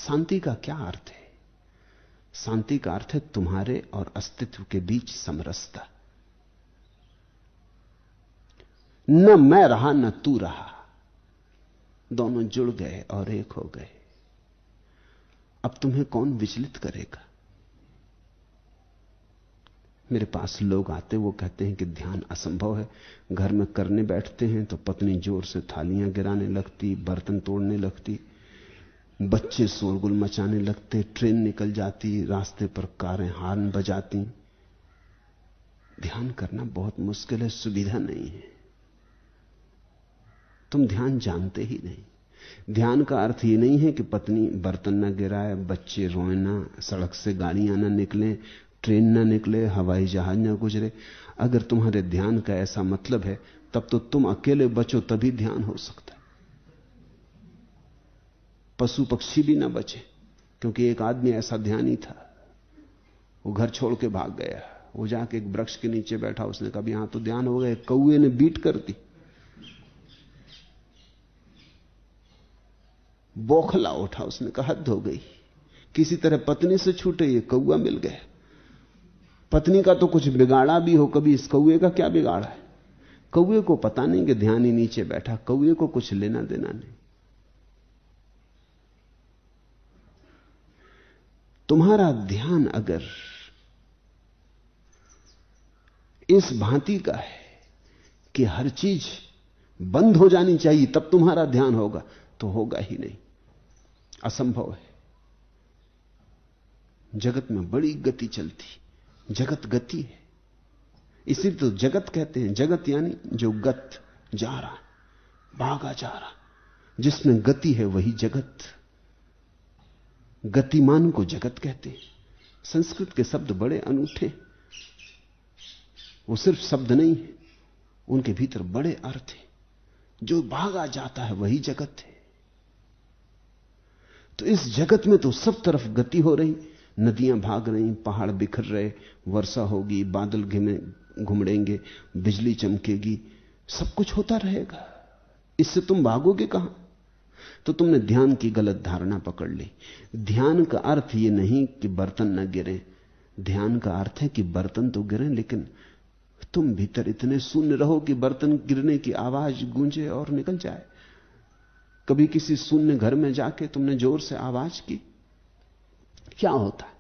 शांति का क्या अर्थ है? शांति का अर्थ है तुम्हारे और अस्तित्व के बीच समरसता। न मैं रहा न तू रहा, दोनों जुड़ गए और एक हो गए। अब तुम्हें कौन विचलित करेगा? मेरे पास लोग आते, वो कहते हैं कि ध्यान असंभव है। घर में करने बैठते हैं तो पत्नी जोर से थालियां गिराने लगती, बर्तन तोड़ने लगती, बच्चे शोरगुल मचाने लगते, ट्रेन निकल जाती, रास्ते पर कारें हॉर्न बजाती। ध्यान करना बहुत मुश्किल है, सुविधा नहीं है। तुम ध्यान जानते ही नहीं। ध्यान का अर्थ ये नहीं है कि पत्नी बर्तन न गिराए, बच्चे रोए ना, सड़क से गाड़ियां ना निकलें, ट्रेन ना निकले, हवाई जहाज ना गुजरे। अगर तुम्हारे ध्यान का ऐसा मतलब है, तब तो तुम अकेले बचो तभी ध्यान हो सकता है। पशु पक्षी भी ना बचे, क्योंकि एक आदमी ऐसा ध्यानी था, वो घर छोड़ के भाग गया। वो जाके एक वृक्ष के नीचे बैठा, उसने कहा यहां तो ध्यान हो गया। कौए ने बीट कर दी, बौखला उठा, उसने कहा हद हो गई। किसी तरह पत्नी से छूटे, ये कौआ मिल गया। पत्नी का तो कुछ बिगाड़ा भी हो कभी, इस कौए का क्या बिगाड़ा है? कौए को पता नहीं कि ध्यान ही नीचे बैठा, कौए को कुछ लेना देना नहीं। तुम्हारा ध्यान अगर इस भांति का है कि हर चीज बंद हो जानी चाहिए तब तुम्हारा ध्यान होगा, तो होगा ही नहीं, असंभव है। जगत में बड़ी गति चलती, जगत गति है, इसी तो जगत कहते हैं। जगत यानी जो गत जा रहा, भागा जा रहा, जिसमें गति है वही जगत। गतिमान को जगत कहते हैं। संस्कृत के शब्द बड़े अनूठे, वो सिर्फ शब्द नहीं है, उनके भीतर बड़े अर्थ हैं। जो भागा जाता है वही जगत है। तो इस जगत में तो सब तरफ गति हो रही, नदियां भाग रही, पहाड़ बिखर रहे, वर्षा होगी, बादल घुमड़ेंगे, बिजली चमकेगी, सब कुछ होता रहेगा। इससे तुम भागोगे कहां? तो तुमने ध्यान की गलत धारणा पकड़ ली। ध्यान का अर्थ यह नहीं कि बर्तन न गिरे, ध्यान का अर्थ है कि बर्तन तो गिरे, लेकिन तुम भीतर इतने शून्य रहो कि बर्तन गिरने की आवाज गूंजे और निकल जाए। कभी किसी शून्य घर में जाके तुमने जोर से आवाज की, क्या होता है?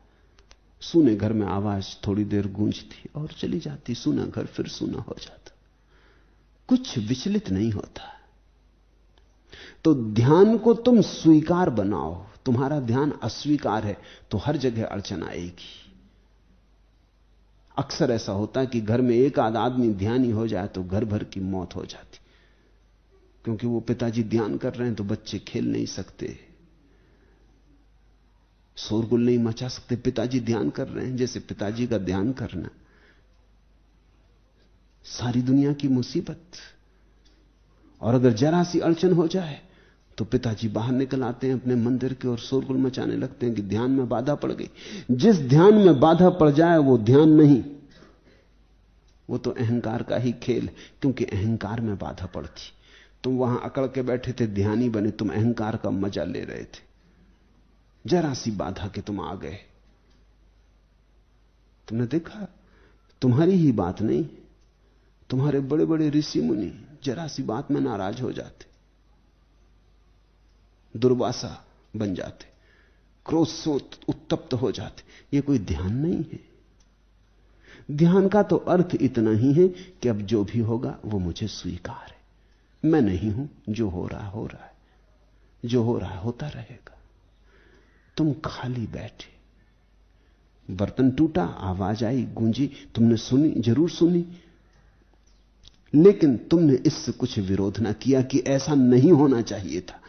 सूने घर में आवाज थोड़ी देर गूंजती और चली जाती, सूना घर फिर सूना हो जाता, कुछ विचलित नहीं होता। तो ध्यान को तुम स्वीकार बनाओ। तुम्हारा ध्यान अस्वीकार है तो हर जगह अड़चन आएगी। अक्सर ऐसा होता है कि घर में एक आध आदमी ध्यानी हो जाए तो घर भर की मौत हो जाती, क्योंकि वो पिताजी ध्यान कर रहे हैं तो बच्चे खेल नहीं सकते, शोरगुल नहीं मचा सकते। पिताजी ध्यान कर रहे हैं, जैसे पिताजी का ध्यान करना सारी दुनिया की मुसीबत। और अगर जरा सी अड़चन हो जाए तो पिताजी बाहर निकल आते हैं अपने मंदिर के और शोरगुल मचाने लगते हैं कि ध्यान में बाधा पड़ गई। जिस ध्यान में बाधा पड़ जाए वो ध्यान नहीं, वो तो अहंकार का ही खेल, क्योंकि अहंकार में बाधा पड़ती। तुम वहां अकड़ के बैठे थे, ध्यानी बने, तुम अहंकार का मजा ले रहे थे, जरा सी बाधा के तुम आ गए। तुमने देखा, तुम्हारी ही बात नहीं, तुम्हारे बड़े बड़े ऋषि मुनि जरा सी बात में नाराज हो जाते, दुर्वासा बन जाते, क्रोध से उत्तप्त हो जाते। ये कोई ध्यान नहीं है। ध्यान का तो अर्थ इतना ही है कि अब जो भी होगा वो मुझे स्वीकार है, मैं नहीं हूं, जो हो रहा है, जो हो रहा है होता रहेगा। तुम खाली बैठे, बर्तन टूटा, आवाज आई, गूंजी, तुमने सुनी, जरूर सुनी, लेकिन तुमने इससे कुछ विरोध ना किया कि ऐसा नहीं होना चाहिए था।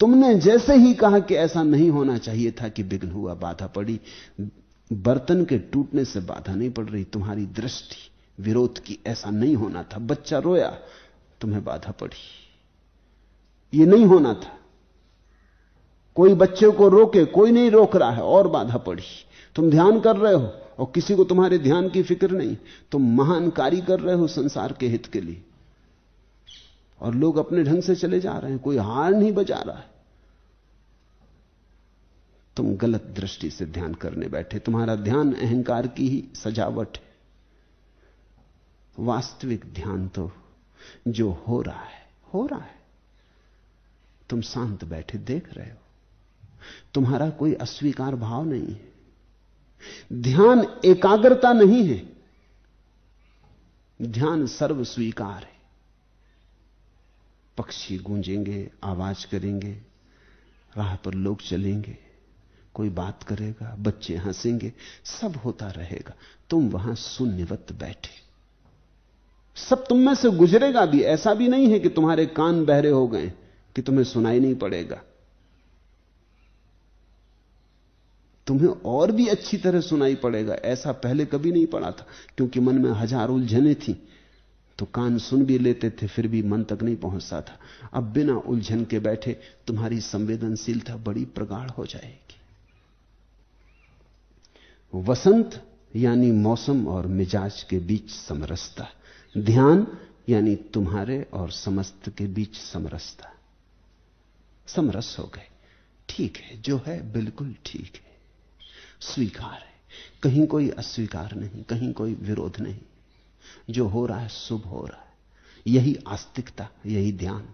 तुमने जैसे ही कहा कि ऐसा नहीं होना चाहिए था कि विघ्न हुआ, बाधा पड़ी। बर्तन के टूटने से बाधा नहीं पड़ रही, तुम्हारी दृष्टि विरोध की, ऐसा नहीं होना था। बच्चा रोया, तुम्हें बाधा पड़ी, यह नहीं होना था। कोई बच्चे को रोके, कोई नहीं रोक रहा है, और बाधा पड़ी। तुम ध्यान कर रहे हो और किसी को तुम्हारे ध्यान की फिक्र नहीं, तुम महान कार्य कर रहे हो संसार के हित के लिए, और लोग अपने ढंग से चले जा रहे हैं, कोई हार नहीं बजा रहा है। तुम गलत दृष्टि से ध्यान करने बैठे। तुम्हारा ध्यान अहंकार की ही सजावट है। वास्तविक ध्यान तो जो हो रहा है हो रहा है। तुम शांत बैठे देख रहे हो, तुम्हारा कोई अस्वीकार भाव नहीं है। ध्यान एकाग्रता नहीं है, ध्यान सर्व स्वीकार है। पक्षी गूंजेंगे, आवाज करेंगे, राह पर लोग चलेंगे, कोई बात करेगा, बच्चे हंसेंगे, सब होता रहेगा। तुम वहां शून्यवत बैठे। सब तुम में से गुजरेगा भी। ऐसा भी नहीं है कि तुम्हारे कान बहरे हो गए कि तुम्हें सुनाई नहीं पड़ेगा। तुम्हें और भी अच्छी तरह सुनाई पड़ेगा। ऐसा पहले कभी नहीं पड़ा था, क्योंकि मन में हजार उलझने थी, तो कान सुन भी लेते थे, फिर भी मन तक नहीं पहुंचता था। अब बिना उलझन के बैठे तुम्हारी संवेदनशीलता बड़ी प्रगाढ़ हो जाएगी। वसंत यानी मौसम और मिजाज के बीच समरसता, ध्यान यानी तुम्हारे और समस्त के बीच समरसता। समरस हो गए, ठीक है, जो है बिल्कुल ठीक है, स्वीकार है, कहीं कोई अस्वीकार नहीं, कहीं कोई विरोध नहीं। जो हो रहा है शुभ हो रहा है। यही आस्तिकता, यही ध्यान।